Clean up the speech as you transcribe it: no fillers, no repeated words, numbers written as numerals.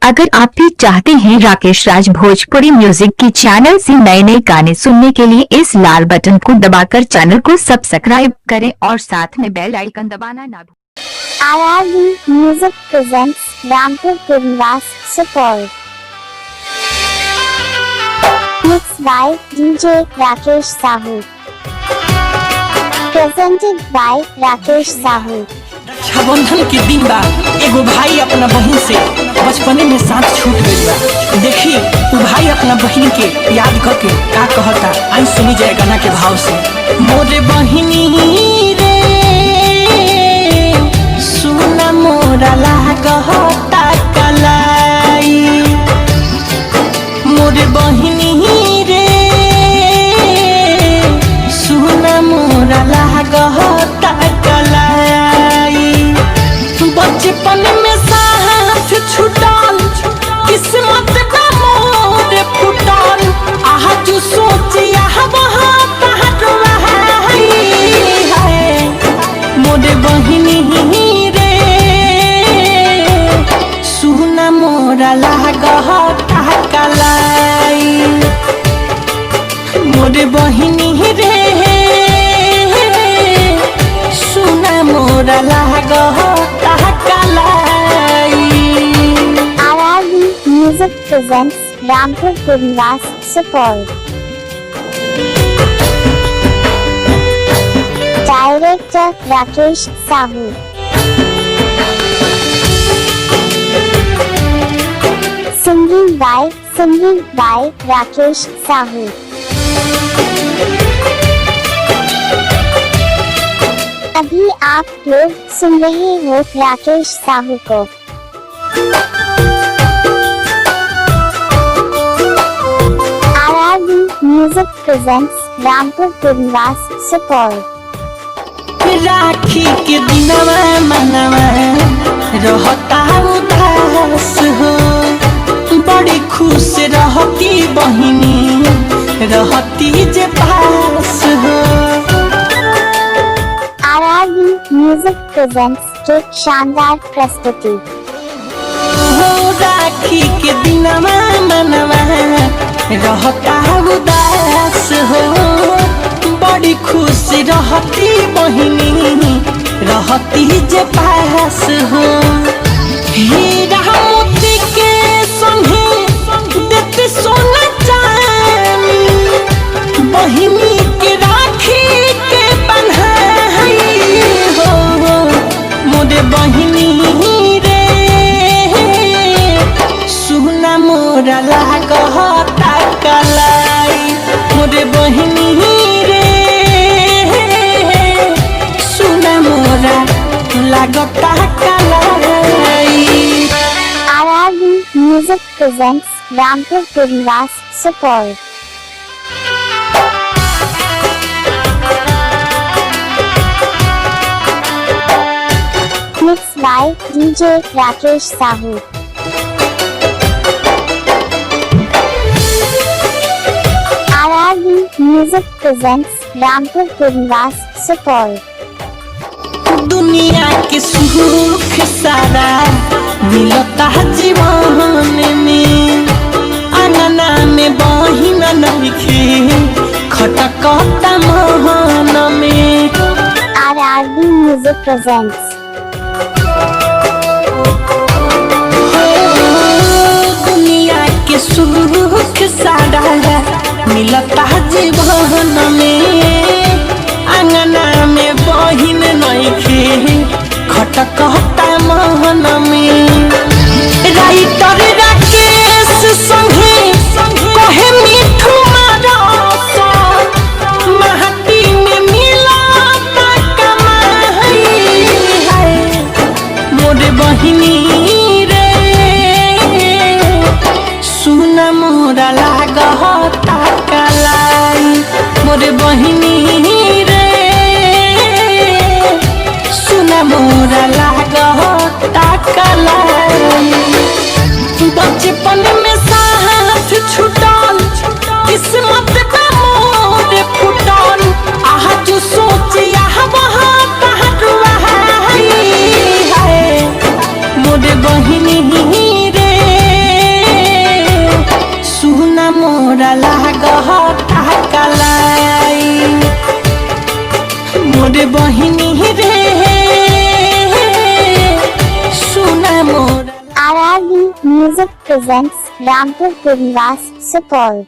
अगर आप भी चाहते हैं राकेश राज भोजपुरी म्यूजिक की चैनल से नए नए गाने सुनने के लिए इस लाल बटन को दबाकर चैनल को सब्सक्राइब करें और साथ में बेल आइकन दबाना ना भूलें। RRB Music presents Rampur Purnivas Support. Mixed by DJ Rakesh Sahu. Presented by Rakesh Sahu. Raksha Bandhan के दिन बा एगो भाई अपना बहन से बचपने में साथ छूट गई बा। देखी वो भाई अपना बहन के याद करके का कहता, आई सुनी जाए गाना के भाव से। मोरे बहिनी रे सुना मोरा लागता कलाई, मोरे बहिनी रे सुना मोरा लागता कलाई। बचपन में साथ छुटल किस्मत का मोर फुटल, आज सोचिया वहाँ है मोरे बहिनी रे सुना मोरा लागता कलाई, मोरे बहिनी रे सुना मोरा लागता कलाई। RRB Music presents Rampur Purnivas Support. Director Rakesh Sahu. Singing by Rakesh Sahu. अभी आप लोग सुन रहे हो राकेश साहू को। RRB Music presents Rampur Purnivas Support. राखी के दिनवा मनवा रहता उदास हो, बड़ी खुश रहती बहिनी रहती जे पास हो। RRB Music presents एक शानदार प्रस्तुति। राखी के दिनवा मनवा रहता उदास हो, बड़ी खुश रहती बहिनी रहती जे पास हो। हीरा मोती के संगे देती सोना चांदी, बहिनी के राखी के बन्हाई हो। मोरे बहिनी रे सुना मोरा लागता कलाई, मोरे बहिनी रे सुना मोरा लागता कलाई। RRB Music presents Rampur Purnivas Support. Mixed by DJ Rakesh Sahu. RRB Music presents Rampur Purnivas Support. दुनिया के सुख सारा मिलता जीवन में, अंगना में बहिन नइखे खटकता महन में। RRB Music presents दुनिया के सुख सारा मिलता जीवन में, अंगना में बहिन नइखे खटकता महन में। राइटर राकेश संगे कहे मिठू मारस, महती में मिलता कमाई है। मोरे बहिनी रे सुना मोरा लागता कलाई, मोरे बहिनी रे सुना मोरा लागता कलाई। बचपन में साथ छुटल किस्मत का मोर फुटल, आज सोचिया वहाँ है मोरे बहिनी रे जाला गहता कलाई मोरे बहिनी रे सुना मोर। RRB Music presents Rampur Purniwas, Supaul।